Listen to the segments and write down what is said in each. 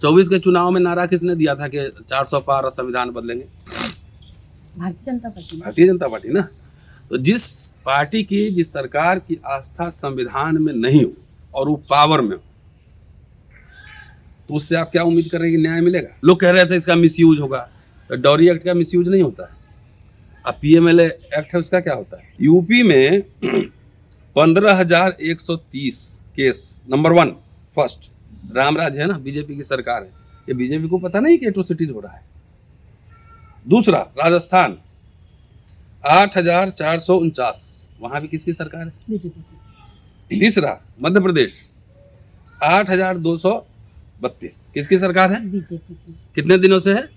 24 के चुनाव में नारा किसने दिया था कि 400 पार और संविधान बदलेंगे? भारतीय जनता पार्टी ना। तो जिस पार्टी की, जिस सरकार की आस्था संविधान में नहीं हो और वो पावर में हो, तो उससे आप क्या उम्मीद कर रहे हैं कि न्याय मिलेगा? लोग कह रहे थे इसका मिसयूज होगा, तो डॉरी एक्ट का मिसयूज नहीं होता है। अब पीएमएलए एक्ट है, उसका क्या होता है? यूपी में 15,130 केस, नंबर 1 फर्स्ट रामराज है ना, बीजेपी की सरकार है। ये बीजेपी को पता नहीं कि एट्रोसिटीज हो रहा है। दूसरा राजस्थान 8,449, वहां भी किसकी सरकार है? बीजेपी। तीसरा मध्य प्रदेश 8,232, किसकी सरकार है? बीजेपी की। कितने दिनों से है?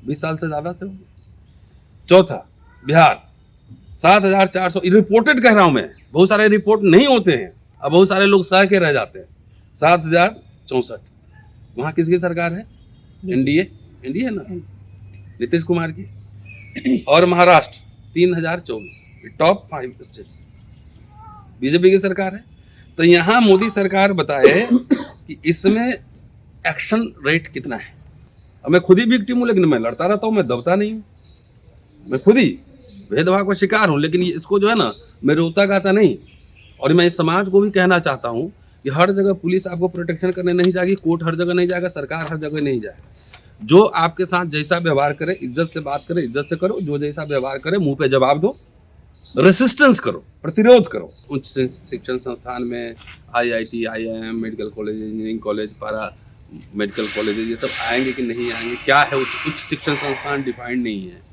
20 साल से ज्यादा से होगी। चौथा बिहार 7,400, रिपोर्टेड कह रहा हूं मैं, बहुत सारे रिपोर्ट नहीं होते हैं, अब बहुत सारे लोग सह के रह जाते हैं। 7,064, वहां किसकी सरकार है? एनडीए ना, नीतीश कुमार की। और महाराष्ट्र 3,024, टॉप 5 स्टेट्स बीजेपी की सरकार है। तो यहाँ मोदी सरकार बताए कि इसमें एक्शन रेट कितना है। अब मैं खुद ही विक्टिम हूँ, लेकिन मैं लड़ता रहता हूँ, मैं दबता नहीं हूँ। मैं खुद ही भेदभाव का शिकार हूँ, लेकिन इसको जो है ना, मैं रोता गाता नहीं। और मैं इस समाज को भी कहना चाहता हूँ कि हर जगह पुलिस आपको प्रोटेक्शन करने नहीं जाएगी, कोर्ट हर जगह नहीं जाएगा, सरकार हर जगह नहीं जाएगा। जो आपके साथ जैसा व्यवहार करे, इज्जत से बात करे, इज्जत से करो। जो जैसा व्यवहार करे, मुंह पे जवाब दो, रेसिस्टेंस करो, प्रतिरोध करो। उच्च शिक्षण संस्थान में IIT, IIM, medical college, engineering college, पारा मेडिकल कॉलेज, ये सब आएंगे कि नहीं आएंगे? क्या है उच्च शिक्षण संस्थान? डिफाइंड नहीं है।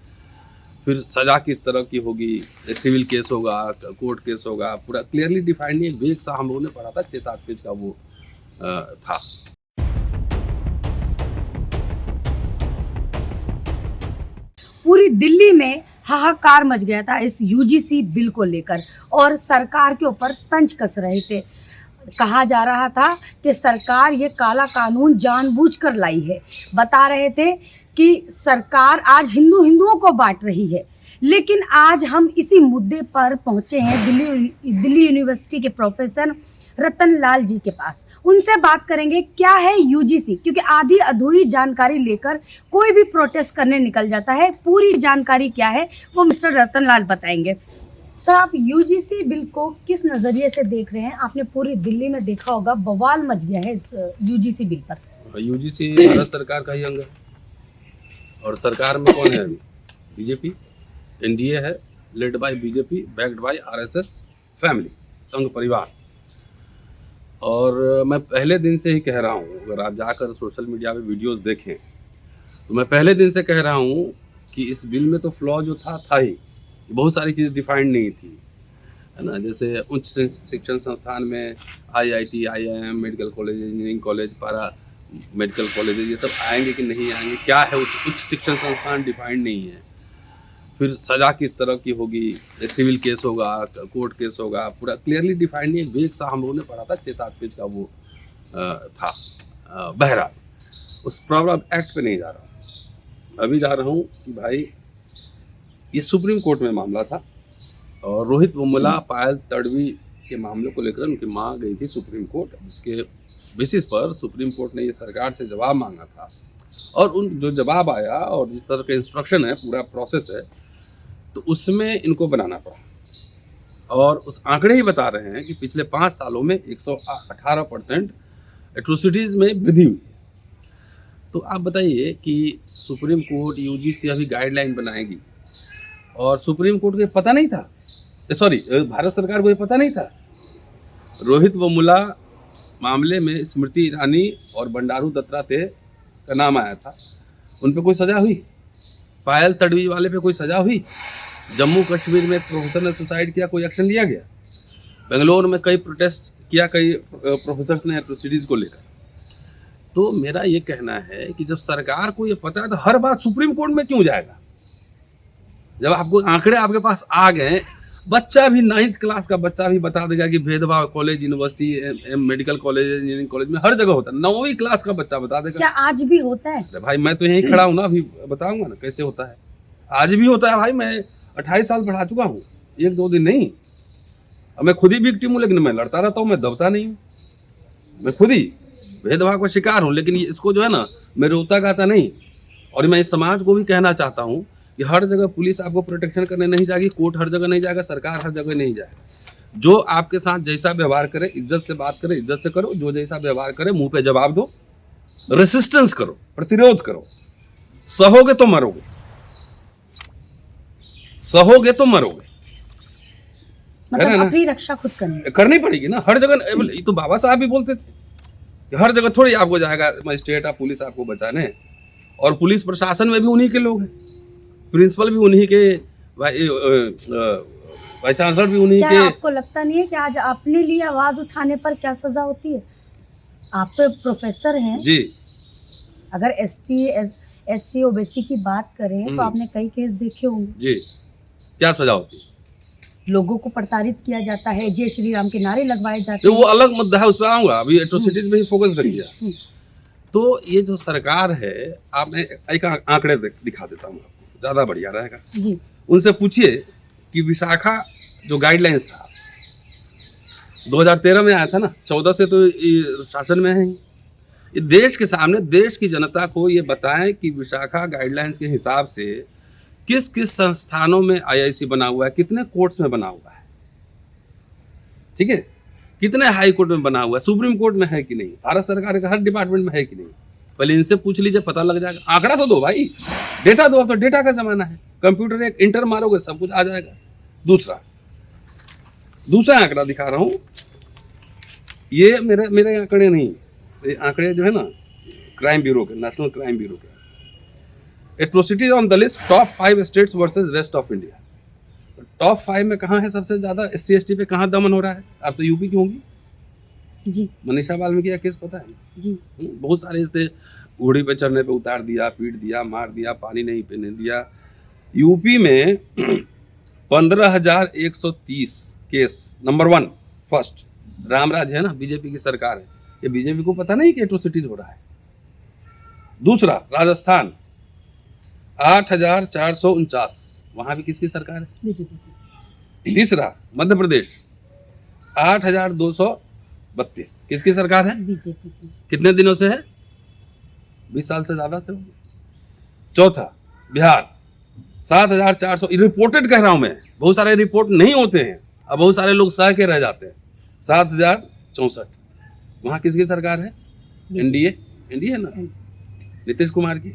फिर सजा किस तरह की होगी? सिविल केस होगा, कोर्ट केस होगा, पूरा क्लियरली डिफाइंड नहीं है। वेग सा हम लोगों ने पढ़ा था, 6-7 पेज का वो था। पूरी दिल्ली में हाहाकार मच गया था इस यूजीसी बिल को लेकर, और सरकार के ऊपर तंज कस रहे थे। कहा जा रहा था कि सरकार ये काला कानून जानबूझकर लाई है। बता रहे थे कि सरकार आज हिंदुओं को बांट रही है। लेकिन आज हम इसी मुद्दे पर पहुंचे हैं दिल्ली यूनिवर्सिटी के प्रोफेसर रतन लाल जी के पास। उनसे बात करेंगे क्या है यूजीसी, क्योंकि आधी अधूरी जानकारी लेकर कोई भी प्रोटेस्ट करने निकल जाता है। पूरी जानकारी क्या है वो मिस्टर रतन लाल बताएंगे। सर, आप यूजीसी बिल को किस नजरिए से देख रहे हैं? आपने पूरी दिल्ली में देखा होगा, बवाल मच गया है इस यूजीसी बिल पर। यूजीसी भारत सरकार का ही अंग है, और सरकार में कौन है अभी? बीजेपी। एनडीए है, led by BJP, backed by RSS family, संघ परिवार। और मैं पहले दिन से ही कह रहा हूँ, अगर आप जाकर सोशल मीडिया पे वीडियोस देखें, तो मैं पहले दिन से कह रहा हूँ कि इस बिल में तो फ्लॉ जो था ही, बहुत सारी चीज़ डिफाइंड नहीं थी, है ना। जैसे उच्च शिक्षण संस्थान में IIT, IIM, medical college, engineering college, पारा मेडिकल कॉलेज, ये सब आएंगे कि नहीं आएंगे? क्या है उच्च शिक्षण संस्थान? डिफाइंड नहीं है। फिर सजा किस तरह की होगी? सिविल केस होगा, कोर्ट केस होगा, पूरा क्लियरली डिफाइंड नहीं है। वेग सा हम लोगों ने पढ़ा था, 6-7 पेज का वो था। बहरहाल उस प्रॉब्लम एक्ट पे नहीं जा रहा, अभी जा रहा हूँ कि भाई ये सुप्रीम कोर्ट में मामला था, और रोहित वेमुला, पायल तड़वी के मामले को लेकर उनकी माँ गई थी सुप्रीम कोर्ट, जिसके बेसिस पर सुप्रीम कोर्ट ने ये सरकार से जवाब मांगा था। और उन जो जवाब आया और जिस तरह का इंस्ट्रक्शन है, पूरा प्रोसेस है, तो उसमें इनको बनाना पड़ा। और उस आंकड़े ही बता रहे हैं कि पिछले 5 सालों में 118% एट्रोसिटीज़ में वृद्धि हुई। तो आप बताइए कि सुप्रीम कोर्ट, यूजीसी अभी गाइडलाइन बनाएगी, और सुप्रीम कोर्ट को ये पता नहीं था, सॉरी, भारत सरकार को ये पता नहीं था। रोहित वेमुला मामले में स्मृति ईरानी और बंडारू दत्तात्रेय का नाम आया था, उन पे कोई सज़ा हुई? पायल तड़वी वाले पे कोई सज़ा हुई? जम्मू कश्मीर में एक प्रोफेसर ने सुसाइड किया, कोई एक्शन लिया गया? बेंगलोर में कई प्रोटेस्ट किया, कई प्रोफेसर्स ने एट्रोसिटीज़ को लेकर। तो मेरा ये कहना है कि जब सरकार को ये पता है, तो हर बात सुप्रीम कोर्ट में क्यों जाएगा? जब आपको आंकड़े आपके पास आ गए, बच्चा भी 9th क्लास का बच्चा भी बता देगा कि भेदभाव college, university, medical college, engineering college में हर जगह होता है। 9वीं क्लास का बच्चा बता देगा। क्या आज भी होता है? अरे भाई, मैं तो यहीं खड़ा हूँ ना, अभी बताऊंगा ना कैसे होता है। आज भी होता है भाई, मैं 28 साल पढ़ा चुका हूँ, 1-2 दिन नहीं। अब मैं खुद ही विक्टिम हूँ, लेकिन मैं लड़ता रहता हूँ, मैं दबता नहीं हूँ। मैं खुद ही भेदभाव का शिकार हूँ, लेकिन इसको जो है ना मैं रोता गाता नहीं। और मैं इस समाज को भी कहना चाहता हूँ कि हर जगह पुलिस आपको प्रोटेक्शन करने नहीं जाएगी, कोर्ट हर जगह नहीं जाएगा, सरकार हर जगह नहीं जाएगा। जो आपके साथ जैसा व्यवहार करे, इज्जत से बात करे, इज्जत से करो। जो जैसा व्यवहार करे मुंह पे जवाब दो, रेसिस्टेंस करो, प्रतिरोध करो। सहोगे तो मरोगे, सहोगे तो मरोगे। मतलब अपनी रक्षा खुद करनी पड़ेगी ना हर जगह। ये तो बाबा साहब भी बोलते थे कि हर जगह थोड़ी आपको जाएगा मजिस्ट्रेट या पुलिस आपको बचाने। और पुलिस प्रशासन में भी उन्हीं के लोग हैं, प्रिंसिपल भी उन्हीं के, वाइस चांसलर भी उन्हीं के। आपको लगता नहीं है कि आज अपने लिए आवाज उठाने पर क्या सजा होती है? आप तो प्रोफेसर हैं जी। अगर SC ओबीसी की बात करें तो आपने कई केस देखे होंगे जी। क्या सजा होती है? लोगों को प्रताड़ित किया जाता है, जय श्री राम के नारे लगवाए जाते हैं। वो अलग मुद्दा है, उस पर आऊंगा। अभी एट्रोसिटीज में ही फोकस रखिए। तो ये जो सरकार है, आपने एक आंकड़े दिखा देता हूँ आपको, ज्यादा बढ़िया रहेगा जी। उनसे पूछिए कि विशाखा जो गाइडलाइंस था 2013 में आया था ना, 14 से तो ये शासन में है। ये देश के सामने, देश की जनता को ये बताएं कि विशाखा गाइडलाइंस के हिसाब से किस किस संस्थानों में IIC बना हुआ है, कितने कोर्ट्स में बना हुआ है, ठीक है, कितने हाई कोर्ट में बना हुआ है, सुप्रीम कोर्ट में है कि नहीं, भारत सरकार के हर डिपार्टमेंट में है कि नहीं। पहले इनसे पूछ लीजिए, पता लग जाएगा। आंकड़ा तो दो भाई, डेटा दो। अब तो डेटा का जमाना है, कंप्यूटर एक इंटर मारोगे सब कुछ आ जाएगा। दूसरा आंकड़ा दिखा रहा हूं, ये मेरे आंकड़े नहीं, ये आंकड़े जो है ना क्राइम ब्यूरो के, नेशनल क्राइम ब्यूरो के। Atrocities on the list, top 5 states versus rest of India. तो टॉप 5 में कहाँ है सबसे ज्यादा? SC ST पे कहाँ दमन हो रहा है? आप तो यूपी की होंगी जी। मनीषा वाल्मीकि का केस पता है जी। बहुत सारे इससे घोड़ी पे चढ़ने पे उतार दिया, पीट दिया, मार दिया, पानी नहीं पीने दिया। यूपी में 15,130 केस, नंबर 1 फर्स्ट। रामराज है ना, बीजेपी की सरकार है। ये बीजेपी को पता नहीं कि एट्रोसिटीज हो रहा है। दूसरा राजस्थान 8,449, वहां भी किसकी सरकार है? बीजेपी की। तीसरा मध्य प्रदेश 8,232, किसकी सरकार है? बीजेपी की। कितने दिनों से है? 20 साल से ज्यादा से। चौथा बिहार 7,400, रिपोर्टेड कह रहा हूं मैं, बहुत सारे रिपोर्ट नहीं होते हैं, अब बहुत सारे लोग सह के रह जाते हैं। 7,064, वहां किसकी सरकार है? एनडीए है ना, नीतीश कुमार की।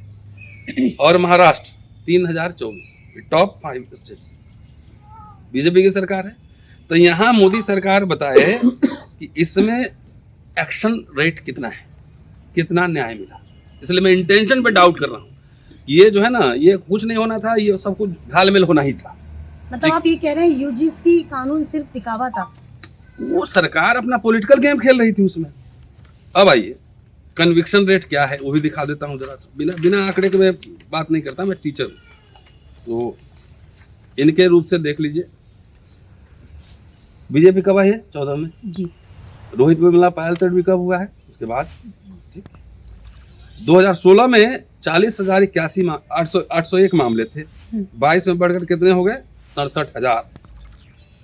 और महाराष्ट्र 3,024, टॉप 5 स्टेट्स बीजेपी की सरकार है। तो यहाँ मोदी सरकार बताए कि इसमें एक्शन रेट कितना है, कितना न्याय मिला। इसलिए मैं इंटेंशन पे डाउट कर रहा हूँ। ये जो है ना, ये कुछ नहीं होना था, ये सब कुछ घालमेल होना ही था। मतलब आप ये कह रहे हैं UGC कानून सिर्फ दिखावा था? वो सरकार अपना पॉलिटिकल गेम खेल रही थी उसमें। अब आइए कन्विक्शन रेट क्या है वो भी दिखा देता हूँ जरा सा। बिना आंकड़े के मैं बात नहीं करता, मैं टीचर हूँ। तो इनके रूप से देख लीजिए, बीजेपी कब आई है? 14 में जी। रोहित वेमुला पायल तड़वी कब हुआ है? उसके बाद। ठीक। 2016 में 40,081 801 मामले थे। 22 में बढ़कर कितने हो गए? 67,000।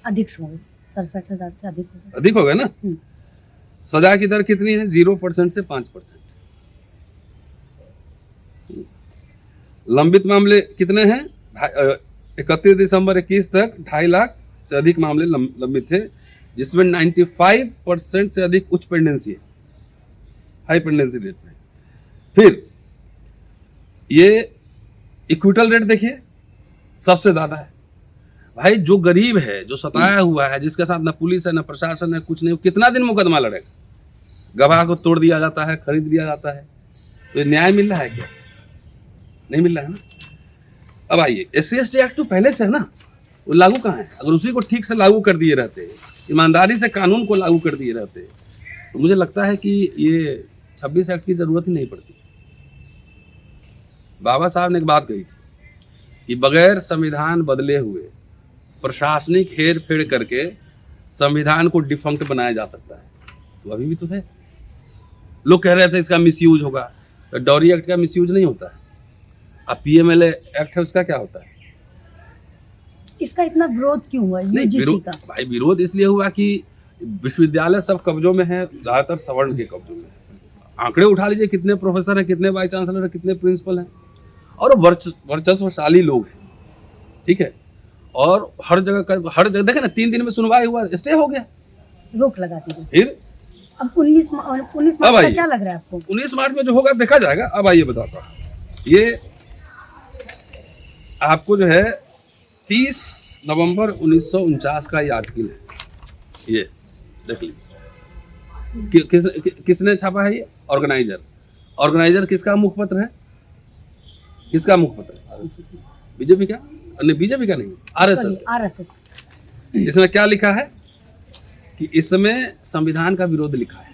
अधिक हो गए, 67,000 से अधिक हो गए ना। सजा की दर कितनी है? 0% से 5%। लंबित मामले कितने हैं? 31 दिसंबर 21 तक 2.5 लाख से अधिक मामले लंबित थे, जिसमें 95% से अधिक उच्च पेंडेंसी है, हाई पेंडेंसी रेट में। फिर ये इक्विटल रेट देखिए, सबसे ज्यादा है भाई। जो गरीब है, जो सताया हुआ है, जिसके साथ न पुलिस है न प्रशासन है, कुछ नहीं, कितना दिन मुकदमा लड़ेगा? गवाह को तोड़ दिया जाता है, खरीद लिया जाता है। तो ये न्याय मिल रहा है क्या? नहीं मिल रहा है ना। अब आइए, SC ST एक्ट तो पहले से है ना, वो लागू कहाँ है? अगर उसी को ठीक से लागू कर दिए रहते, ईमानदारी से कानून को लागू कर दिए रहते, तो मुझे लगता है कि ये 26 एक्ट की जरूरत ही नहीं पड़ती। बाबा साहब ने एक बात कही थी कि बगैर संविधान बदले हुए प्रशासनिक हेर फेर करके संविधान को डिफंक्ट बनाया जा सकता है। तो अभी भी तो है। लोग कह रहे थे इसका मिसयूज होगा, तो डॉरी एक्ट का मिसयूज नहीं होता है। अब PMLA एक्ट है, उसका क्या होता है? इसका इतना विरोध क्यों हुआ UGC का? भाई विरोध इसलिए हुआ कि विश्वविद्यालय सब कब्जों में है, ज्यादातर सवर्ण के कब्जों में है। आंकड़े उठा लीजिए, कितने प्रोफेसर हैं, कितने वाइस चांसलर हैं, कितने प्रिंसिपल हैं, और वर्चस्वशाली लोग हैं, ठीक है। और हर जगह देखे ना, 3 दिन में सुनवाई हुआ, स्टे हो गया, रोक लगा दी। फिर अब 19 मार्च का क्या लग रहा है आपको? 19 मार्च में जो होगा देखा जाएगा। अब आइए बताता हूँ, ये आपको जो है 30 नवंबर 1949 का ये आर्टिकल है, ये देख लीजिए। किसने छापा है ये? ऑर्गेनाइजर किसका मुखपत्र है? किसका मुखपत्र है? बीजेपी का? नहीं, बीजेपी का नहीं, आरएसएस। इसमें क्या लिखा है कि इसमें संविधान का विरोध लिखा है,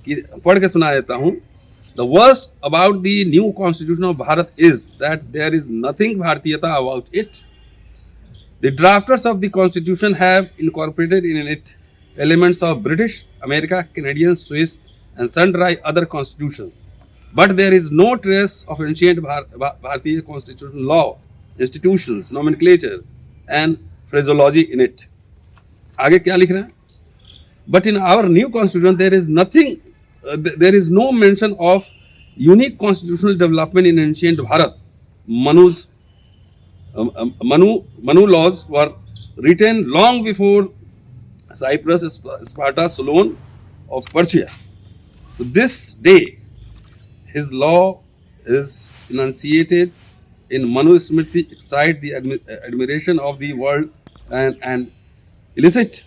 कि पढ़ के सुना देता हूं। The worst about the new constitution of Bharat is that there is nothing Bhartiyata about it. The drafters of the constitution have incorporated in it elements of British, America, Canadian, Swiss, and sundry other constitutions. But there is no trace of ancient Bharatiya constitutional law, institutions, nomenclature, and phraseology in it. आगे क्या लिख रहे हैं? But in our new constitution there is nothing, there is no mention of unique constitutional development in ancient Bharat. Manu laws were written long before Cyprus, Sparta, Solon of Persia. To this day, his law is enunciated in Manu Smriti, excite the admiration of the world and elicit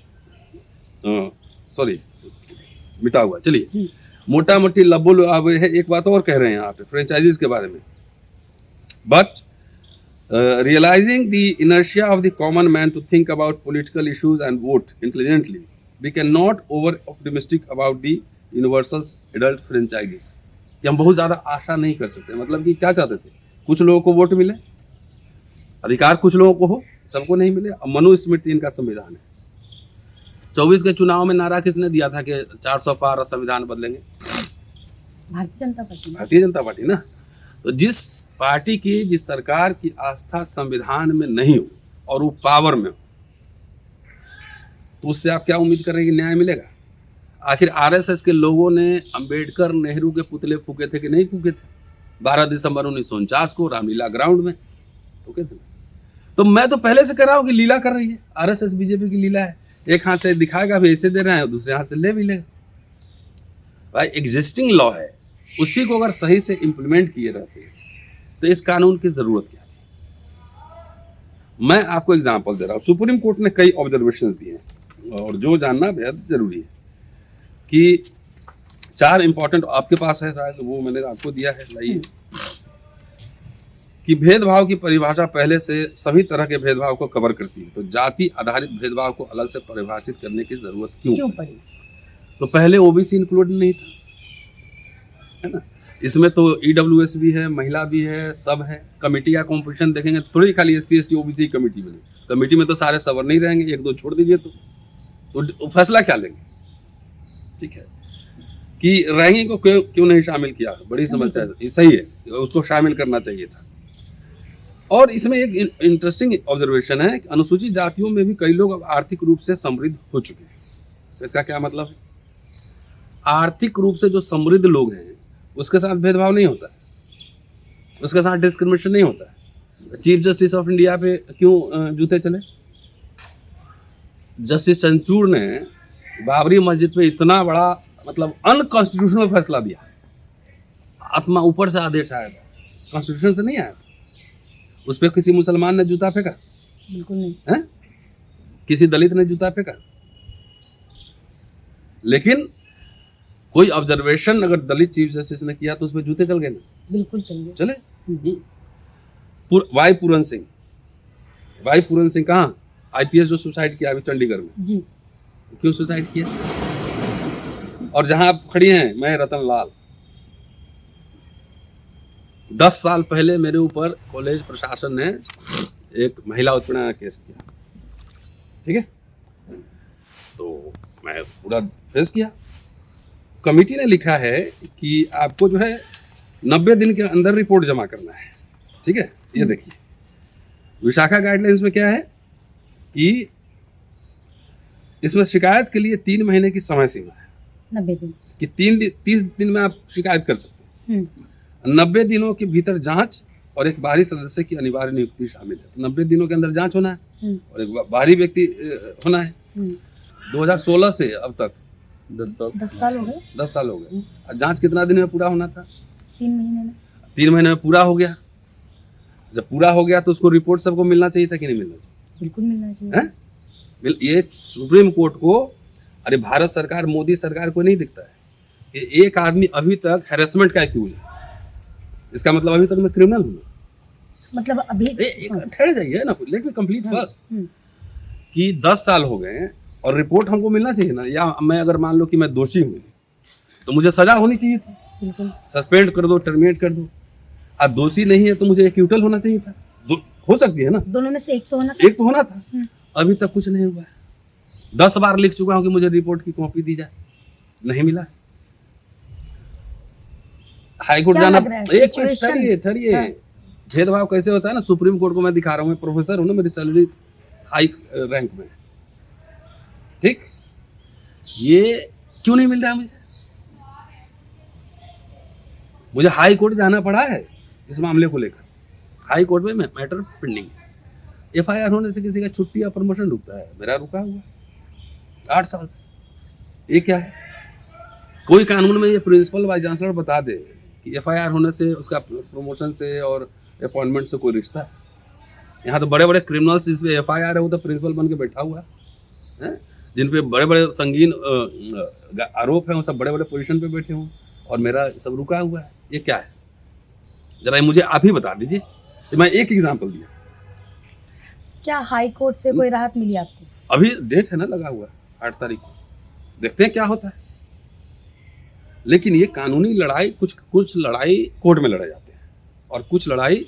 मिटा हुआ। चलिए, मोटा मोटी लब्बो लुआबे है। एक बात और कह रहे हैं यहाँ पे फ्रेंचाइजीज के बारे में। But realizing the inertia of the common man to think about political issues and vote intelligently, we cannot over optimistic about the universal adult franchises. कि हम बहुत ज़्यादा आशा नहीं कर सकते। मतलब कि क्या चाहते थे? कुछ लोगों को वोट मिले, अधिकार कुछ लोगों को हो, सबको नहीं मिले। अब मनुस्मृति इनका संविधान है। 24 के चुनाव में नारा किसने दिया था कि 400 पार और संविधान बदलेंगे? भारतीय जनता पार्टी ना। तो जिस पार्टी की, जिस सरकार की आस्था संविधान में नहीं हो और वो पावर में हो, तो उससे आप क्या उम्मीद कर रहे हैं कि न्याय मिलेगा? आखिर आरएसएस के लोगों ने अंबेडकर, नेहरू के पुतले फूके थे कि नहीं फूके थे? 12 दिसंबर 1949 को रामलीला ग्राउंड में फूके थे। तो मैं तो पहले से कह रहा हूँ कि लीला कर रही है आरएसएस, बीजेपी की लीला है। एक हाथ से दिखाएगा भी ऐसे दे रहे हैं, दूसरे हाथ से ले भी लेगा। भाई एग्जिस्टिंग लॉ है, उसी को अगर सही से इम्प्लीमेंट किए रहते तो इस कानून की जरूरत क्या थी? मैं आपको एग्जांपल दे रहा हूँ। सुप्रीम कोर्ट ने कई ऑब्जर्वेशंस दिए हैं और जो जानना बेहद जरूरी है कि 4 इंपॉर्टेंट आपके पास है, शायद वो मैंने आपको दिया है, लाइए। कि भेदभाव की परिभाषा पहले से सभी तरह के भेदभाव को कवर करती है, तो जाति आधारित भेदभाव को अलग से परिभाषित करने की जरूरत क्यों पड़ी? तो पहले ओबीसी इंक्लूड नहीं था, है ना। इसमें तो ईडब्ल्यूएस भी है, महिला भी है, सब है। कमेटी का कॉम्पोजिशन देखेंगे थोड़ी खाली SC ST OBC कमेटी बनी। कमेटी में तो सारे सवर नहीं रहेंगे, 1-2 छोड़ दीजिए तो फैसला क्या लेंगे? ठीक है कि रैंकिंग को क्यों नहीं शामिल किया? बड़ी समस्या है। सही है, उसको शामिल करना चाहिए था। और इसमें एक इंटरेस्टिंग ऑब्जर्वेशन है कि अनुसूचित जातियों में भी कई लोग अब आर्थिक रूप से समृद्ध हो चुके हैं। तो इसका क्या मतलब है? आर्थिक रूप से जो समृद्ध लोग हैं उसके साथ भेदभाव नहीं होता है, उसके साथ डिस्क्रिमिनेशन नहीं होता है। चीफ जस्टिस ऑफ इंडिया पे क्यों जूते चले? जस्टिस चंद्रचूड़ ने बाबरी मस्जिद पे इतना बड़ा मतलब अनकॉन्स्टिट्यूशनल फैसला दिया। आत्मा ऊपर से आदेश आया था, कॉन्स्टिट्यूशन से नहीं आया था। उस पर किसी मुसलमान ने जूता फेंका? बिल्कुल नहीं है। किसी दलित ने जूता फेंका? लेकिन कोई ऑब्जर्वेशन अगर दलित चीफ जस्टिस ने किया तो उस पर जूते चल गए ना? बिल्कुल चले। वाई पूरन सिंह कहाँ? IPS जो सुसाइड किया अभी चंडीगढ़ में जी। क्यों सुसाइड किया? और जहां आप खड़ी हैं, मैं रतन लाल, 10 साल पहले मेरे ऊपर कॉलेज प्रशासन ने एक महिला उत्पीड़न का केस किया, ठीक है। तो मैं पूरा फेस किया। कमेटी ने लिखा है कि आपको जो है 90 दिन के अंदर रिपोर्ट जमा करना है, ठीक है। ये देखिए विशाखा गाइडलाइंस में क्या है कि इसमें शिकायत के लिए 3 महीने की समय सीमा है। 90 दिन। कि 30 दिन में आप शिकायत कर सकते हम्म, हैं। 90 दिनों के भीतर जांच और एक बाहरी सदस्य की अनिवार्य नियुक्ति शामिल है। तो 90 दिनों के अंदर जांच होना है हम्म, और एक बाहरी व्यक्ति होना है। हम्म। 2016 से अब तक 10 साल हो गए। 10 साल हो गए। और जांच कितना दिन में पूरा होना था? 3 महीने में। 3 महीने में पूरा हो गया। जब पूरा हो गया तो उसको रिपोर्ट सबको मिलना चाहिए था कि नहीं मिलना चाहिए? बिल्कुल मिलना चाहिए। हैं? ये सुप्रीम कोर्ट को, अरे भारत सरकार, मोदी सरकार को नहीं दिखता है कि एक आदमी अभी तक हैरेसमेंट का एक्यूज है, इसका मतलब अभी तक मैं क्रिमिनल हूँ। मतलब अभी ठहर जाइए ना, लेट मी कंप्लीट फर्स्ट। हम्म, कि 10 साल हो गए हैं और रिपोर्ट हमको मिलना चाहिए ना। या मैं अगर मान लो कि मैं दोषी हूँ तो मुझे सजा होनी चाहिए थी, बिल्कुल। सस्पेंड कर दो, टर्मिनेट कर दो। अब दोषी नहीं है तो मुझे एक्यूटल होना चाहिए था। हो सकती है ना, दोनों में से एक तो होना। एक तो होना था। अभी तक कुछ नहीं हुआ है। 10 बार लिख चुका हूं कि मुझे रिपोर्ट की कॉपी दी जाए, नहीं मिला। हाई कोर्ट क्या जाना, लग रहा है? एक मिनट Situation? ठहरिए। हाँ। भेदभाव कैसे होता है ना, सुप्रीम कोर्ट को मैं दिखा रहा हूँ, मैं प्रोफेसर हूँ ना, मेरी सैलरी हाई रैंक में है, ठीक। ये क्यों नहीं मिल रहा है मुझे हाई कोर्ट जाना पड़ा है इस मामले को लेकर। हाई कोर्ट में मैटर पेंडिंग है। एफआईआर होने से किसी का छुट्टी या प्रमोशन रुकता है? मेरा रुका हुआ 8 साल से। ये क्या है? कोई कानून में ये प्रिंसिपल वाइस चांसलर बता दे कि एफआईआर होने से उसका प्रमोशन से और अपॉइंटमेंट से कोई रिश्ता है? यहाँ तो बड़े बड़े क्रिमिनल्स जिस पे एफआईआर है वो तो प्रिंसिपल बन के बैठा हुआ है, जिन पे बड़े बड़े संगीन आरोप हैं, वो सब बड़े बड़े पोजीशन पे बैठे हों और मेरा सब रुका हुआ है। ये क्या है? जरा ये मुझे आप ही बता दीजिए। मैं एक एग्जाम्पल दिया। क्या हाई कोर्ट से कोई राहत मिली आपको? अभी डेट है ना लगा हुआ 8 तारीख को, देखते हैं क्या होता है। लेकिन ये कानूनी लड़ाई, कुछ लड़ाई कोर्ट में लड़े जाते हैं और कुछ लड़ाई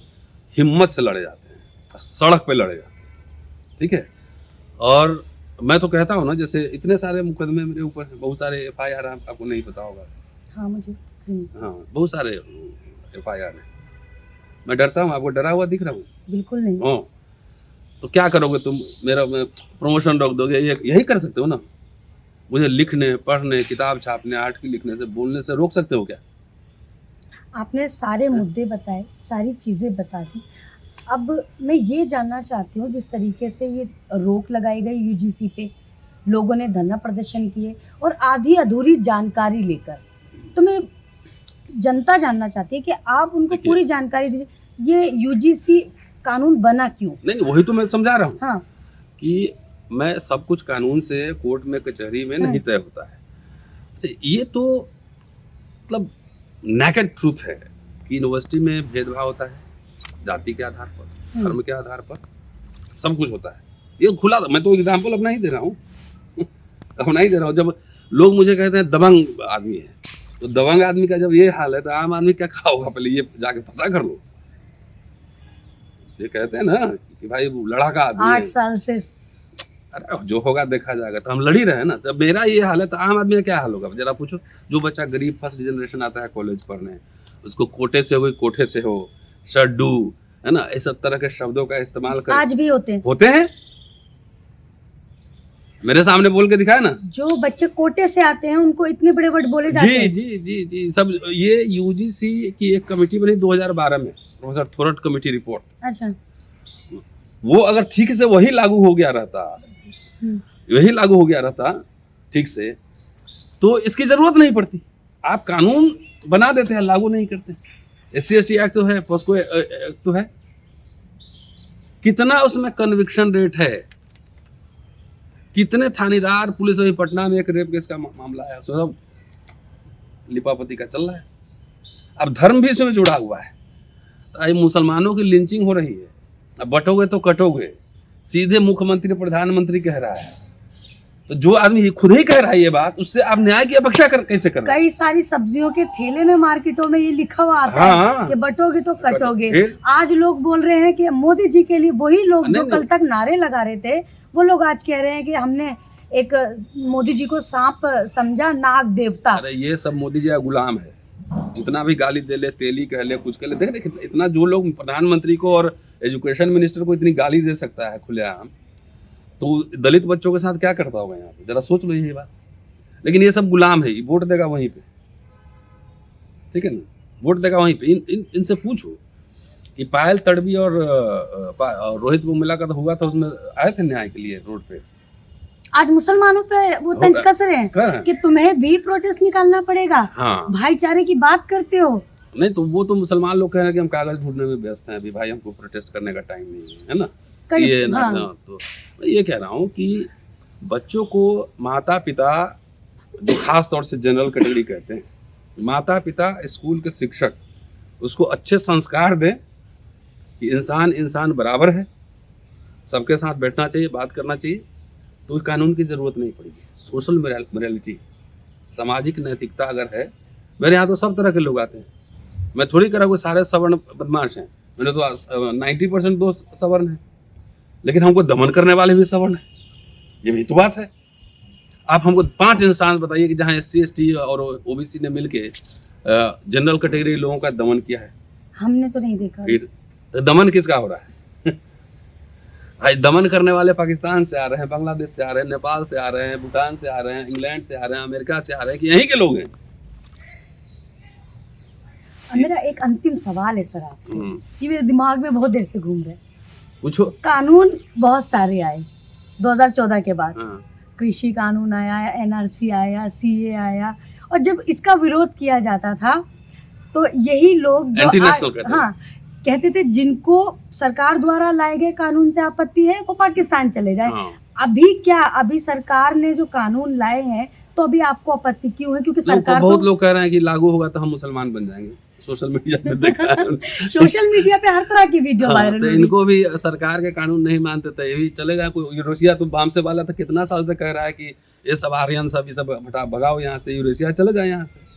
हिम्मत से लड़े जाते हैं, सड़क पे लड़े जाते हैं, ठीक है। और मैं तो कहता हूँ ना, जैसे इतने सारे मुकदमे मेरे ऊपर हैं, बहुत सारे एफआईआर आपको नहीं पता होगा। हाँ, मुझे हाँ, बहुत सारे एफआईआर हैं। मैं डरता हूँ? आपको डरा हुआ दिख रहा हूँ? बिल्कुल नहीं। हाँ, तो क्या करोगे तुम? मेरा प्रमोशन रोक दोगे? यही कर सकते हो ना। मुझे लिखने, पढ़ने, किताब छापने, आर्टिकल लिखने से, बोलने से रोक सकते हो क्या? आपने सारे मुद्दे बताए, सारी चीज़ें बता दी। अब मैं ये जानना चाहती हूँ, जिस तरीके से ये रोक लगाई गई यूजीसी पे, लोगों ने धरना प्रदर्शन किए और आधी अधूरी जानकारी लेकर, तो मैं जनता जानना चाहती है कि आप उनको देखिए। पूरी जानकारी दीजिए। ये यूजीसी कानून बना क्यों? नहीं, वही तो मैं समझा रहा हूँ हाँ, कि मैं सब कुछ कानून से, कोर्ट में, कचहरी में नहीं तय होता है। अच्छा, ये तो मतलब नेकेड ट्रूथ है कि यूनिवर्सिटी में भेदभाव होता है, जाति के आधार पर, धर्म के आधार पर, सब कुछ होता है। ये खुला, मैं तो एग्जाम्पल अपना ही दे रहा हूँ अपना ही दे रहा हूँ। जब लोग मुझे कहते हैं दबंग आदमी है, तो दबंग आदमी का जब ये हाल है तो आम आदमी क्या खा होगा, पहले ये जाके पता कर लो। ये कहते हैं ना कि भाई वो लड़ाका आदमी 8 है। साल से। अरे जो होगा देखा जाएगा। तो हम लड़ ही रहे हैं ना। तो मेरा ये हाल है तो आम आदमी का क्या हाल होगा? जरा पूछो। जो बच्चा गरीब फर्स्ट जनरेशन आता है कॉलेज पढ़ने, उसको कोटे से हो, कोठे से हो, शड्डू, है ना, इस तरह के शब्दों का इस्तेमाल कर आज भी होते हैं। मेरे सामने बोल के दिखाया ना। जो बच्चे कोटे से आते हैं उनको इतने बड़े वर्ड बोले जाते जी हैं। जी जी जी सब। ये यूजीसी की एक कमेटी बनी 2012 में, प्रोफेसर थोरट कमेटी रिपोर्ट। अच्छा। वो अगर ठीक से वही लागू हो गया रहता, वही लागू हो गया रहता ठीक से, तो इसकी जरूरत नहीं पड़ती। आप कानून बना देते हैं, लागू नहीं करते। SC/ST एक्ट तो है, पॉस्को एक्ट तो है, कितना उसमें कन्विक्शन रेट है, कितने थानेदार, पुलिस। अभी पटना में एक रेप केस का मामला है, सब लिपापति का चल रहा है। अब धर्म भी इसमें जुड़ा हुआ है। तो मुसलमानों की लिंचिंग हो रही है, अब बटोगे तो कटोगे, सीधे मुख्यमंत्री प्रधानमंत्री कह रहा है। तो जो आदमी खुद ही कह रहा है ये बात, उससे आप न्याय की अपेक्षा कैसे कर रहे हैं? कई सारी सब्जियों के ठेले में, मार्केटों में ये लिखा हुआ आता हाँ, है कि बटोगे तो कटोगे। फिर? आज लोग बोल रहे हैं कि मोदी जी के लिए, वही लोग जो नहीं, कल तक नारे लगा रहे थे, वो लोग आज कह रहे हैं कि हमने एक मोदी जी को सांप समझा, नाग देवता। अरे ये सब मोदी जी का गुलाम है। जितना भी गाली दे ले, तेली कह ले, कुछ कह ले, देख इतना जो लोग प्रधानमंत्री को और एजुकेशन मिनिस्टर को इतनी गाली दे सकता है खुलेआम, तो दलित बच्चों के साथ क्या करता होगा यहाँ पे? जरा सोच लो ये बात। लेकिन ये सब गुलाम है, वोट देगा वहीं पे, ठीक है ना, वोट देगा वहीं पे। इनसे पूछो कि पायल तड़वी और रोहित को मुलाकात हुआ था, उसमें आए थे न्याय के लिए रोड पे। आज मुसलमानों पे वो तंज कस रहे हैं कि तुम्हें भी प्रोटेस्ट निकालना पड़ेगा। हाँ, भाईचारे की बात करते हो। नहीं तो वो तो मुसलमान लोग कह रहे हैं कि हम कागज ढूंढने में व्यस्त हैं अभी, भाई हमको प्रोटेस्ट करने का टाइम नहीं है ना, सीए ना। हाँ। तो मैं ये कह रहा हूँ कि बच्चों को माता पिता, जो खास तौर से जनरल कैटेगरी कहते हैं, माता पिता, स्कूल के शिक्षक उसको अच्छे संस्कार दें कि इंसान बराबर है, सबके साथ बैठना चाहिए, बात करना चाहिए, तो कानून की ज़रूरत नहीं पड़ेगी। सोशल मोरालिटी, सामाजिक नैतिकता अगर है, मेरे यहाँ तो सब तरह के लोग आते हैं, मैं थोड़ी कह रहा हूँ सारे सवर्ण बदमाश हैं, मैंने तो 90% दोस्त सवर्ण हैं, लेकिन हमको दमन करने वाले भी सवर्ण हैं, ये भी तो बात है। आप हमको 5 इंस्टांस बताइए कि जहाँ SC ST और OBC ने मिलके जनरल कैटेगरी लोगों का दमन किया है। हमने तो नहीं देखा। फिर तो दमन किसका हो रहा है? भाई दमन करने वाले पाकिस्तान से आ रहे हैं, बांग्लादेश से आ रहे हैं, नेपाल से आ रहे हैं, भूटान से आ रहे हैं, इंग्लैंड से आ रहे हैं, अमेरिका से आ रहे हैं, कि यहीं के लोग हैं। मेरा एक अंतिम सवाल है सर आपसे, ये मेरे दिमाग में बहुत देर से घूम रहा है। पूछो। कानून बहुत सारे आए 2014 के बाद। हाँ। कृषि कानून आया, NRC आया, CA आया, और जब इसका विरोध किया जाता था तो यही लोग जो कहते थे जिनको सरकार द्वारा लाए गए कानून से आपत्ति है वो पाकिस्तान चले जाए। हाँ। अभी सरकार ने जो कानून लाए हैं तो अभी आपको आपत्ति क्यों है? क्योंकि सरकार बहुत लोग कह रहे हैं कि लागू होगा तो हम मुसलमान बन जाएंगे, सोशल मीडिया पे देखा है। सोशल मीडिया पे हर तरह की वीडियो वायरल तो इनको भी सरकार के कानून नहीं मानते थे, ये भी चले जाए। कोई यूरेशिया तो बाम से वाला था, कितना साल से कह रहा है कि ये सब आर्यन सब ये सब हटा भगाओ यहाँ से, यूरेशिया चले जाए यहाँ से।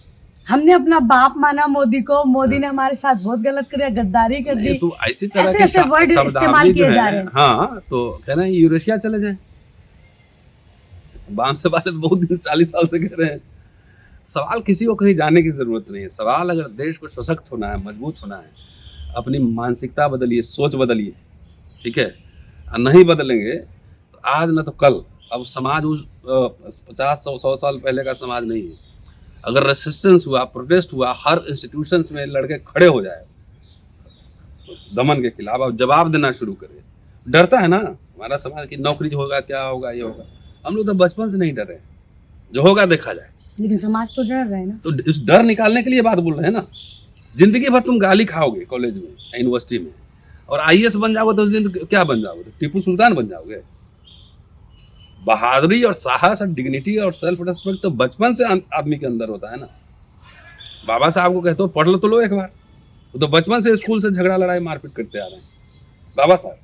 हमने अपना बाप माना मोदी को, मोदी ने हमारे साथ बहुत गलत किया, गद्दारी कर दी, तो ऐसी तरह के वर्ड इस्तेमाल किए जा रहे हैं। हाँ, तो कह रहे हैं यूरेशिया चले जाए। बाम से वाले बहुत दिन 40 साल से कह रहे हैं। सवाल किसी को कहीं जाने की जरूरत नहीं है। सवाल अगर देश को सशक्त होना है, मजबूत होना है, अपनी मानसिकता बदलिए, सोच बदलिए, ठीक है। नहीं बदलेंगे तो आज न तो कल। अब समाज उस 50-100 साल पहले का समाज नहीं है। अगर रेसिस्टेंस हुआ, प्रोटेस्ट हुआ, हर इंस्टीट्यूशंस में लड़के खड़े हो जाए दमन के खिलाफ, अब जवाब देना शुरू करे। डरता है ना हमारा समाज की नौकरी होगा, क्या होगा, ये होगा। हम लोग तो बचपन से नहीं डरे, जो होगा देखा जाए। लेकिन समाज तो डर रहा है ना, तो इस डर निकालने के लिए बात बोल रहे हैं ना। जिंदगी भर तुम गाली खाओगे कॉलेज में, यूनिवर्सिटी में, और IAS बन जाओगे तो उस दिन क्या बन जाओगे? टीपू सुल्तान बन जाओगे। बहादुरी और साहस और डिग्निटी और सेल्फ रिस्पेक्ट तो बचपन से आदमी के अंदर होता है ना। बाबा साहब को कहते हो पढ़ लो तो लो एक बार, वो तो बचपन से स्कूल से झगड़ा लड़ाई मारपीट करते आ रहे हैं बाबा साहब।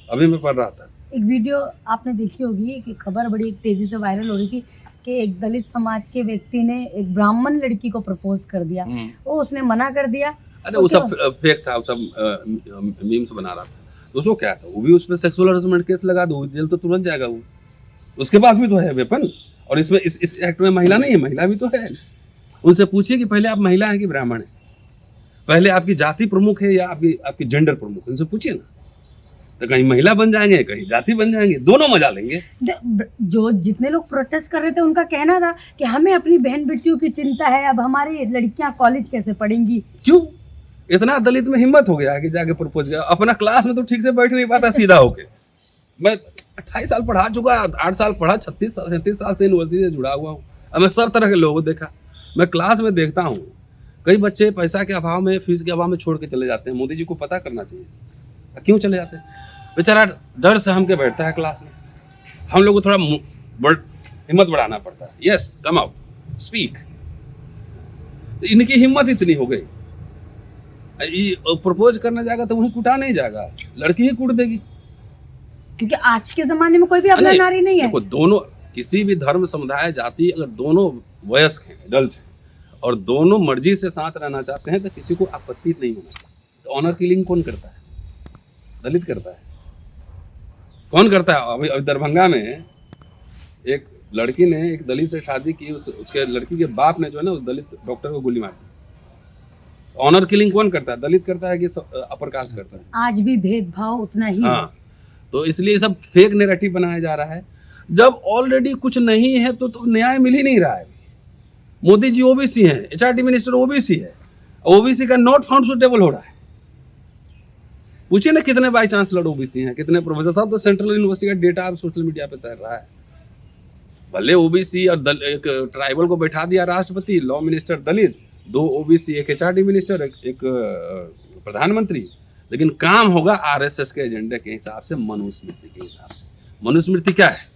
अभी मैं पढ़ रहा था एक वीडियो, आपने देखी होगी कि खबर बड़ी तेजी से वायरल हो रही थी कि एक दलित समाज के व्यक्ति ने एक ब्राह्मण लड़की को प्रपोज कर दिया, वो उसने मना कर दिया। अरे वो सब फेक था, वो सब मीम्स बना रहा था। तो उसको क्या था, वो भी उस पर सेक्सुअल हरासमेंट केस लगा दो, जेल तो तुरंत जाएगा वो। उसके पास भी तो है वेपन, और इसमें इस एक्ट में महिला नहीं है, महिला भी तो है। उनसे पूछिए कि पहले आप महिला हैं कि ब्राह्मण हैं, पहले आपकी जाति प्रमुख है या आपकी जेंडर प्रमुख, उनसे पूछिए ना। तो कहीं महिला बन जाएंगे, कहीं जाति बन जाएंगे, दोनों मजा लेंगे। जो जितने लोग प्रोटेस्ट कर रहे थे उनका कहना था कि हमें अपनी बहन बेटियों की चिंता है, अब हमारी लड़कियां कॉलेज कैसे पढ़ेंगी। क्यों इतना दलित में हिम्मत हो गया कि जाके प्रपोज किया? अपना क्लास में तो ठीक से बैठ नहीं पाता सीधा होके। मैं 28 साल पढ़ा चुका, 8 साल पढ़ा, 36 साल से यूनिवर्सिटी से जुड़ा हुआ हूँ। अब मैं सब तरह के लोगों को देखा, मैं क्लास में देखता हूँ कई बच्चे पैसा के अभाव में, फीस के अभाव में छोड़ के चले जाते हैं। मोदी जी को पता करना चाहिए क्यों चले जाते हैं। बेचारा डर से हम के बैठता है क्लास में, हम लोग को थोड़ा हिम्मत बढ़ाना पड़ता है। Yes, come out, speak. इनकी हिम्मत इतनी हो गई, प्रपोज करने जाएगा तो वहीं कुटा नहीं जाएगा, लड़की ही कूट देगी। क्योंकि आज के जमाने में कोई भी अपना नारी नहीं है। देखो, दोनों किसी भी धर्म, समुदाय, जाति, अगर दोनों वयस्क हैं, एडल्ट हैं, और दोनों मर्जी से साथ रहना चाहते हैं तो किसी को आपत्ति नहीं होना। तो ऑनर किलिंग कौन करता है? दलित करता है। कौन करता है? अभी दरभंगा में एक लड़की ने एक दलित से शादी की, उसके लड़की के बाप ने जो है ना उस दलित डॉक्टर को गोली मार दी। ऑनर किलिंग कौन करता है? दलित करता है कि अपर कास्ट करता है? आज भी भेदभाव उतना ही। हाँ, तो इसलिए सब फेक नैरेटिव बनाया जा रहा है। जब ऑलरेडी कुछ नहीं है तो न्याय मिल ही नहीं रहा है। मोदी जी ओबीसी हैं, एचआरडी मिनिस्टर ओबीसी है, ओबीसी का नॉट फाउंड सुटेबल हो रहा है। पूछिए ना कितने बाई चांसलर ओबीसी हैं, कितने प्रोफेसर। सब तो सेंट्रल यूनिवर्सिटी का डेटा अब सोशल मीडिया पे तैर रहा है। भले ओबीसी और एक ट्राइबल को बैठा दिया राष्ट्रपति, लॉ मिनिस्टर दलित, 2 ओबीसी, एक एचआरडी मिनिस्टर, एक प्रधानमंत्री, लेकिन काम होगा आरएसएस के एजेंडे के हिसाब से, मनुस्मृति के हिसाब से। मनुस्मृति क्या है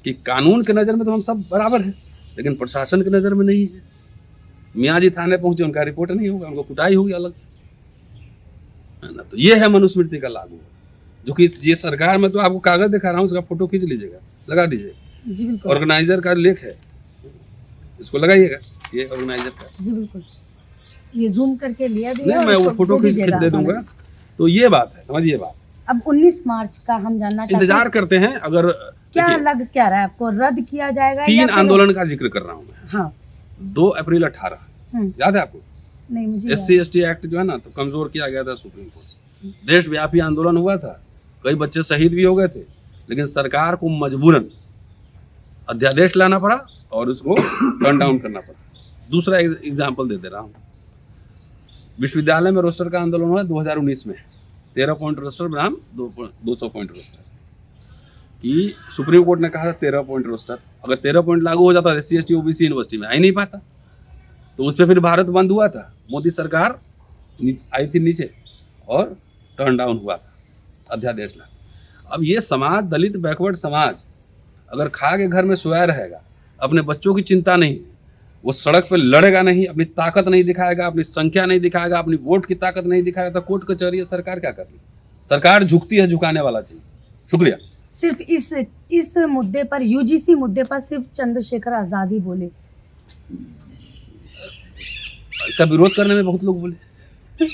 कि कानून के नज़र में तो हम सब बराबर हैं, लेकिन प्रशासन की नज़र में नहीं है। मियाँ जी थाने पहुंचे, उनका रिपोर्ट नहीं होगा, उनको कुटाई होगी अलग से, है ना। तो ये है मनुस्मृति का लागू, जो कि ये सरकार में तो आपको कागज दिखा रहा हूँ, उसका फोटो खींच लीजिएगा, लगा दीजिएगा। जी बिल्कुल। ऑर्गेनाइजर का लेख है, इसको लगाइएगा, ये ऑर्गेनाइजर का। जी बिल्कुल, ये जूम करके लिया भी नहीं, है, मैं वो उसको फोटो खींच के दे दूंगा। तो ये बात है, समझिए बात। अब 19 मार्च का हम जानना चाहते हैं, इंतजार करते हैं। अगर क्या लग क्या रहा है आपको, रद्द किया जाएगा? 3 आंदोलन का जिक्र कर रहा हूँ मैं। हाँ, 2 अप्रैल 18, याद है आपको? नहीं मुझे SC ST एक्ट जो है ना, तो कमजोर किया गया था सुप्रीम कोर्ट से। देशव्यापी आंदोलन हुआ था, कई बच्चे शहीद भी हो गए थे, लेकिन सरकार को मजबूरन अध्यादेश लाना पड़ा और उसको टर्न डाउन करना पड़ा। दूसरा एग्जाम्पल दे रहा हूँ, विश्वविद्यालय में रोस्टर का आंदोलन हुआ 2019 में, 13 पॉइंट रोस्टर बनाम 200 पॉइंट रोस्टर, कि सुप्रीम कोर्ट ने कहा था 13 पॉइंट रोस्टर, अगर 13 पॉइंट लागू हो जाता SC ST OBC यूनिवर्सिटी में आ ही नहीं पाता। तो उस पर फिर भारत बंद हुआ था, मोदी सरकार आई थी नीचे और टर्न डाउन हुआ था, अध्यादेश ला। अब ये समाज, दलित बैकवर्ड समाज, अगर खा के घर में सोया रहेगा, अपने बच्चों की चिंता नहीं, वो सड़क पे लड़ेगा नहीं, अपनी ताकत नहीं दिखाएगा, अपनी संख्या नहीं दिखाएगा, अपनी वोट की ताकत नहीं दिखाएगा, तो कोर्ट कचहरी सरकार क्या कर रही? सरकार झुकती है, झुकाने वाला चाहिए। शुक्रिया। सिर्फ इस मुद्दे पर, यूजीसी मुद्दे पर सिर्फ चंद्रशेखर आजाद ही बोले, इसका विरोध करने में बहुत लोग बोले,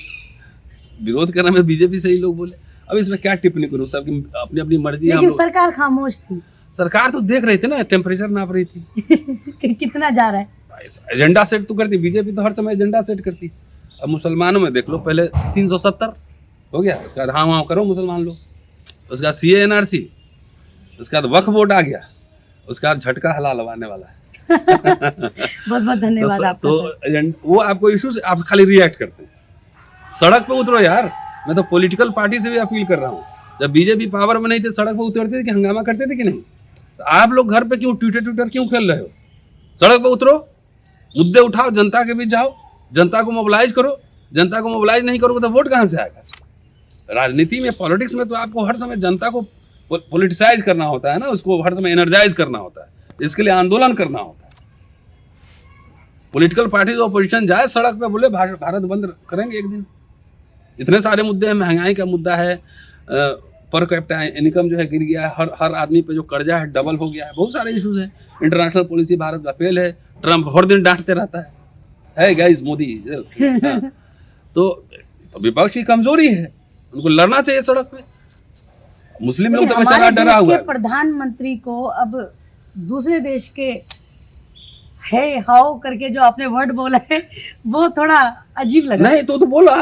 विरोध करने में बीजेपी से ही लोग बोले। अब इसमें क्या टिप्पणी करूं, सबकी अपनी अपनी मर्जी है। लेकिन सरकार खामोश थी। सरकार तो देख रही थी ना, टेम्परेचर नाप रही थी कि कितना जा रहा है। एजेंडा सेट तो करती बीजेपी, तो हर समय एजेंडा सेट करती। अब मुसलमानों में देख लो, पहले 370 हो गया, उसके बाद हाँ करो मुसलमान लोग, उसके बाद CA NRC, उसके बाद वक्फ बोर्ड आ गया, उसके बाद झटका हलाल लगाने वाला है। बहुत बहुत धन्यवाद आपका। तो वो आपको इशू से आप खाली रिएक्ट करते हैं। सड़क पे उतरो यार, मैं तो पॉलिटिकल पार्टी से भी अपील कर रहा हूँ। जब बीजेपी पावर में नहीं थे, सड़क पे उतरते थे कि हंगामा करते थे कि नहीं? तो आप लोग घर पे क्यों ट्विटर क्यों खेल रहे हो? सड़क पे उतरो, मुद्दे उठाओ, जनता के बीच जाओ, जनता को मोबिलाइज करो। जनता को मोबिलाइज नहीं करोगे तो वोट कहाँ से आएगा? राजनीति में, पॉलिटिक्स में तो आपको हर समय जनता को पॉलिटिसाइज करना होता है ना, उसको हर समय एनर्जाइज करना होता है, इसके लिए आंदोलन करना होता है। पॉलिटिकल पार्टी ऑपोजिशन जाए सड़क पे, बोले भारत बंद करेंगे एक दिन। इतने सारे मुद्दे हैं, महंगाई का मुद्दा है, पर कैपिटा इनकम जो है गिर गया है, हर आदमी पे जो कर्जा है डबल हो गया है, बहुत सारे इश्यूज हैं। इंटरनेशनल पॉलिसी भारत का फेल है, ट्रम्प हर दिन डांटते रहता है गाइस मोदी। हाँ। तो विपक्ष की कमजोरी है, उनको लड़ना चाहिए सड़क पे। मुस्लिम लोग तो बेचारा डरा हुआ है। प्रधानमंत्री को अब दूसरे देश के है हाउ करके जो आपने वर्ड बोला है, वो थोड़ा अजीब लगा। नहीं तो बोला,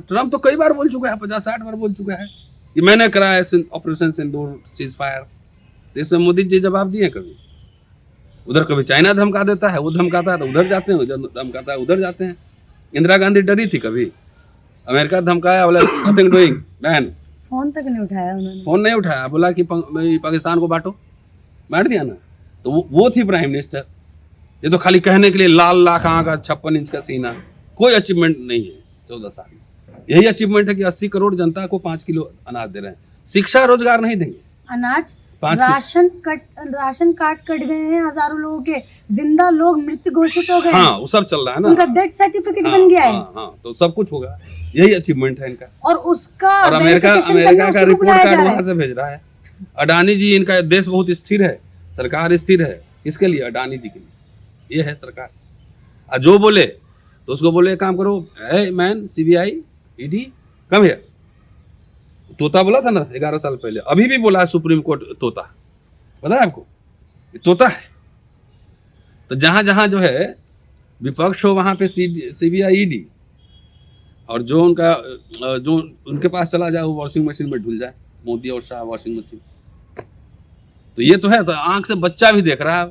ट्रम्प तो कई बार बोल चुका है, 50-60 बार बोल चुका है कि मैंने कराया ऑपरेशन सिंदूर, सीज फायर। इसमें मोदी जी जवाब दिए कभी? उधर कभी चाइना धमका देता है, वो धमकाता है तो उधर जाते हैं, उधर धमकाता है उधर जाते हैं। इंदिरा गांधी डरी थी कभी? अमेरिका धमकाया, बोला नथिंग डूइंग मैन। फोन तक नहीं उठाया उन्होंने, फोन नहीं उठाया, बोला कि पाकिस्तान को बांटो, बांट दिया ना। तो वो थी प्राइम मिनिस्टर। ये तो खाली कहने के लिए लाल लाख आँख का 56 इंच का सीना, कोई अचीवमेंट नहीं है 14 साल में। यही अचीवमेंट है कि 80 करोड़ जनता को 5 किलो अनाज दे रहे हैं। शिक्षा रोजगार नहीं देंगे, अनाज राशन कार्ड कट गए हैं हजारों लोगों के, जिंदा लोग मृत घोषित हो गए। हाँ, वो सब चल रहा है ना, उनका डेथ सर्टिफिकेट बन गया है। हाँ, तो सब कुछ होगा, यही अचीवमेंट है इनका। और उसका और अमेरिका का रिपोर्ट कार्ड वहां से भेज रहा है। अडानी जी, इनका देश बहुत स्थिर है, सरकार स्थिर है, किसके लिए? अडानी जी के लिए। ये है सरकार। जो बोले तो उसको बोले काम करो, man CBI ED come here. तोता बोला था ना 11 साल पहले, अभी भी बोला है सुप्रीम कोर्ट तोता, पता है आपको? तोता है। तो जहां जहां जो है विपक्ष हो, वहां पे CBI ED, और जो उनके पास चला जाए वो वॉशिंग मशीन में ढुल जाए, मोदी और शाह वॉशिंग मशीन। तो तो ये तो है, तो आंख से बच्चा भी देख रहा है।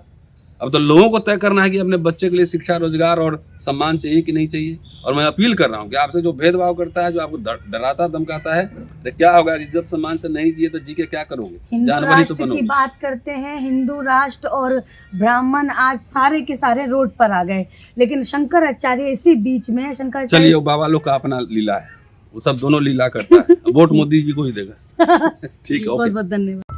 अब तो लोगों को तय करना है कि अपने बच्चे के लिए शिक्षा, रोजगार और सम्मान चाहिए कि नहीं चाहिए। और मैं अपील कर रहा हूँ कि आपसे जो भेदभाव करता है, जो आपको डराता धमकाता है, तो क्या होगा, इज्जत सम्मान से नहीं जिए तो जी के क्या करोगे, हिंदू जानवर ही तो राष्ट्र की बनोगे। बात करते हैं, हिंदू राष्ट्र और ब्राह्मण आज सारे के सारे रोड पर आ गए, लेकिन शंकराचार्य इसी बीच में है। शंकराचार्य चलिए, वो बाबा लोग का अपना लीला है, वो सब दोनों लीला करता है। वोट मोदी जी को ही देगा। ठीक है, बहुत ओके। बहुत धन्यवाद।